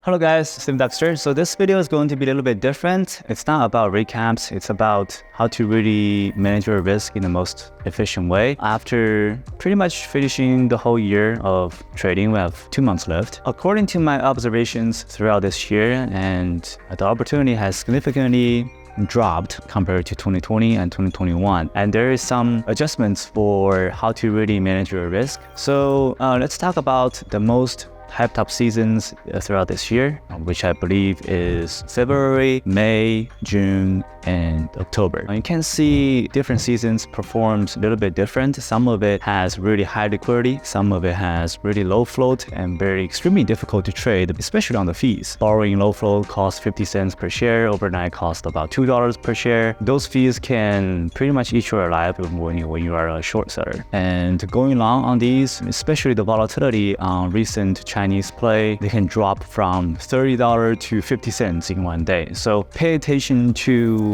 Hello guys, Sim Dexter. So this video is going to be a little bit different. It's not about recaps, it's about how to really manage your risk in the most efficient way. After pretty much finishing the whole year of trading, we have 2 months left. According to my observations throughout this year, and the opportunity has significantly dropped compared to 2020 and 2021, and there is some adjustments for how to really manage your risk. So let's talk about the most hyped up seasons throughout this year, which I believe is February, May, June, and October. You can see different seasons performed a little bit different. Some of it has really high liquidity, some of it has really low float and very extremely difficult to trade, especially on the fees. Borrowing low float costs 50 cents per share, overnight cost about $2 per share. Those fees can pretty much eat you alive when you are a short seller. And going long on these, especially the volatility on recent Chinese play, they can drop from $30 to 50 cents in one day. So pay attention to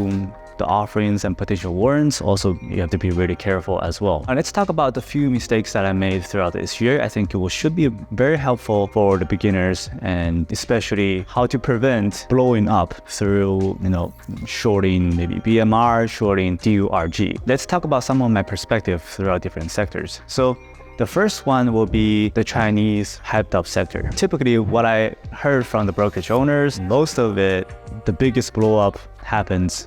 the offerings and potential warrants. Also, you have to be really careful as well. And let's talk about the few mistakes that I made throughout this year. I think it should be very helpful for the beginners, and especially how to prevent blowing up through, shorting maybe BMR, shorting DURG. Let's talk about some of my perspective throughout different sectors. So the first one will be the Chinese hyped up sector. Typically, what I heard from the brokerage owners, most of it, the biggest blow up happens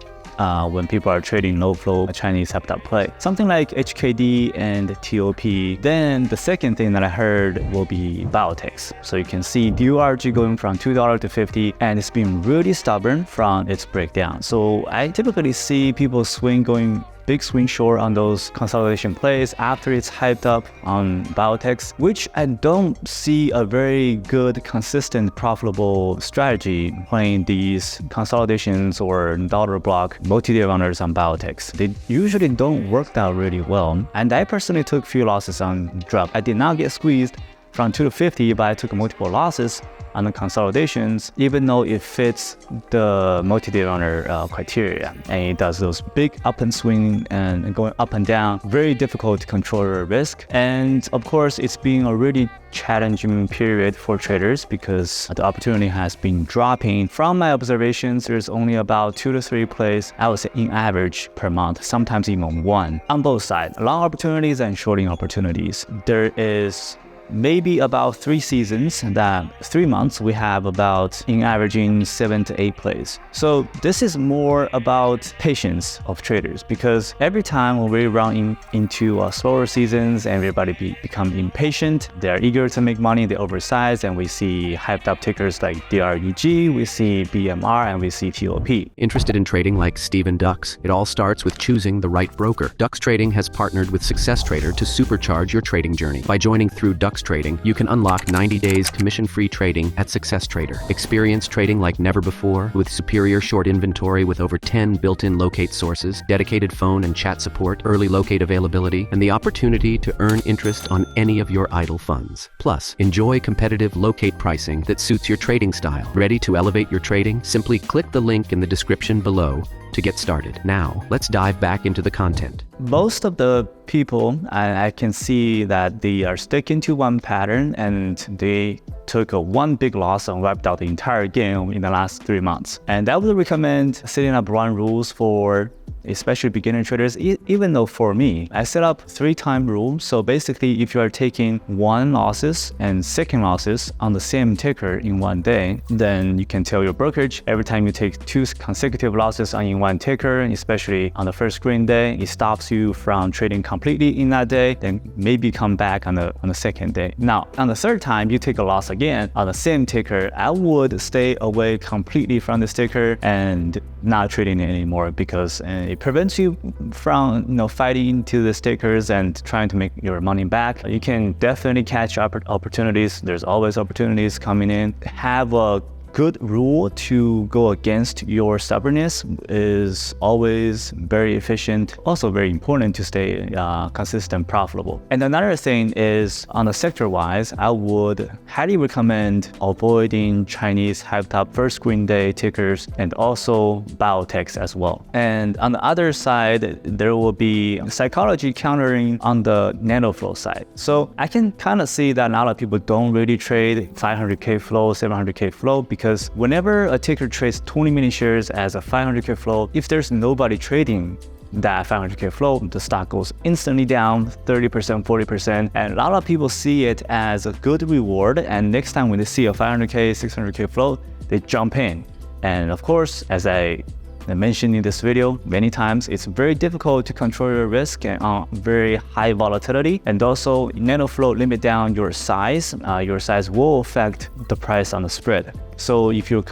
when people are trading low flow Chinese hyped up play. Something like HKD and TOP. Then the second thing that I heard will be Biotechs. So you can see DURG going from $2 to 50, and it's been really stubborn from its breakdown. So I typically see people going big swing short on those consolidation plays after it's hyped up on Biotechs, which I don't see a very good, consistent, profitable strategy playing these consolidations or dollar block multi-day runners on Biotechs. They usually don't work out really well. And I personally took few losses on drop. I did not get squeezed from 2 to 50, but I took multiple losses on the consolidations, even though it fits the multi-day runner criteria, and it does those big up and swing and going up and down. Very difficult to control your risk, and of course it's been a really challenging period for traders because the opportunity has been dropping. From my observations, there's only about 2 to 3 plays, I would say in average per month, sometimes even one, on both sides, long opportunities and shorting opportunities. There is maybe about 3 seasons, that 3 months we have about in averaging 7 to 8 plays. So this is more about patience of traders, because every time when we run into slower seasons, everybody become impatient. They're eager to make money, they oversize, and we see hyped up tickers like DREG, we see BMR, and we see TOP. Interested in trading like Steven Dux? It all starts with choosing the right broker. Dux Trading has partnered with Success Trader to supercharge your trading journey. By joining through Dux Trading, you can unlock 90 days commission-free trading at Success Trader. Experience trading like never before with superior short inventory with over 10 built-in locate sources, dedicated phone and chat support, early locate availability, and the opportunity to earn interest on any of your idle funds. Plus, enjoy competitive locate pricing that suits your trading style. Ready to elevate your trading? Simply click the link in the description below to get started. Now, let's dive back into the content. Most of the people, I can see that they are sticking to one pattern, and they took one big loss and wiped out the entire game in the last 3 months. And I would recommend setting up run rules for especially beginner traders, even though for me, I set up 3-time rule. So basically, if you are taking 1 losses and 2nd losses on the same ticker in one day, then you can tell your brokerage every time you take 2 consecutive losses on one ticker, and especially on the first green day, it stops you from trading completely in that day, then maybe come back on the 2nd day. Now, on the 3rd time, you take a loss again on the same ticker, I would stay away completely from this ticker and not trading it anymore, because it prevents you from fighting into the stickers and trying to make your money back. You can definitely catch opportunities. There's always opportunities coming in. Have a good rule to go against your stubbornness is always very efficient, also very important to stay consistent, profitable. And another thing is on the sector-wise, I would highly recommend avoiding Chinese hyped up first screen day tickers and also Biotechs as well. And on the other side, there will be psychology countering on the Nanofloat side. So I can kind of see that a lot of people don't really trade 500K flow, 700K flow, because whenever a ticker trades 20 million shares as a 500K flow, if there's nobody trading that 500K flow, the stock goes instantly down 30%, 40%. And a lot of people see it as a good reward. And next time when they see a 500K, 600K flow, they jump in. And of course, as I mentioned in this video many times, it's very difficult to control your risk on very high volatility. And also Nanofloat limit down your size. Your size will affect the price on the spread. So if you're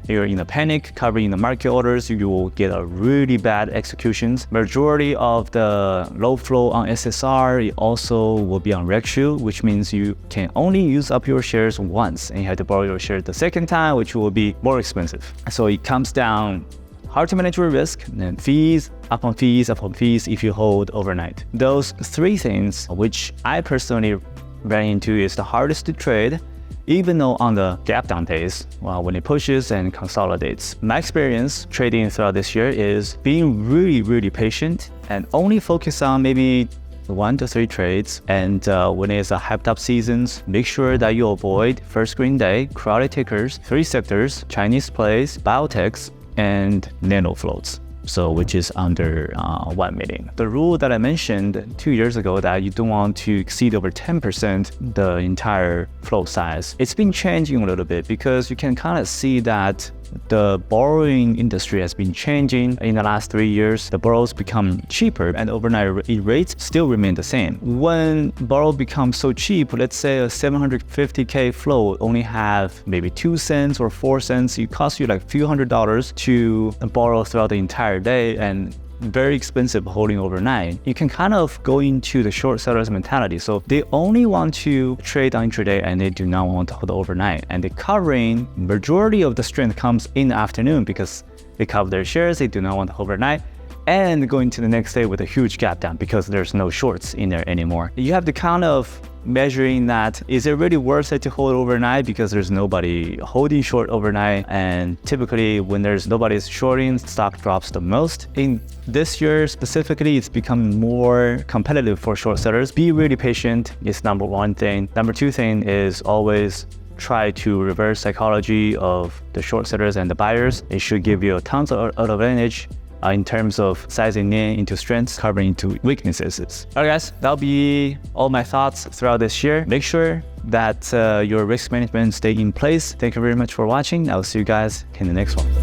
in a panic, covering the market orders, you will get a really bad executions. Majority of the low flow on SSR also will be on reg shoe, which means you can only use up your shares once and you have to borrow your shares the second time, which will be more expensive. So it comes down hard to manage your risk, and then fees upon fees upon fees if you hold overnight. Those three things, which I personally ran into, is the hardest to trade, even though on the gap down days, when it pushes and consolidates. My experience trading throughout this year is being really patient and only focus on maybe 1 to 3 trades. And when it's a hyped up seasons, make sure that you avoid first screen day, crowded tickers, 3 sectors, Chinese plays, Biotechs, and Nanofloats, so which is under 1 million. The rule that I mentioned 2 years ago that you don't want to exceed over 10% the entire float size, it's been changing a little bit because you can kind of see that the borrowing industry has been changing in the last 3 years. The borrows become cheaper and overnight rates still remain the same. When borrow becomes so cheap, let's say a 750K flow only have maybe 2 cents or 4 cents, it costs you like a few $100s to borrow throughout the entire day and very expensive holding overnight. You can kind of go into the short sellers mentality. So they only want to trade on intraday and they do not want to hold overnight. And the covering, majority of the strength comes in the afternoon because they cover their shares, they do not want to hold overnight, and going to the next day with a huge gap down because there's no shorts in there anymore. You have to kind of measuring that, is it really worth it to hold overnight because there's nobody holding short overnight? And typically when there's nobody's shorting, stock drops the most. In this year specifically, it's become more competitive for short sellers. Be really patient is number 1 thing. Number 2 thing is always try to reverse psychology of the short sellers and the buyers. It should give you a tons of advantage in terms of sizing in into strengths, covering into weaknesses. All right, guys, that'll be all my thoughts throughout this year. Make sure that your risk management stay in place. Thank you very much for watching. I'll see you guys in the next one.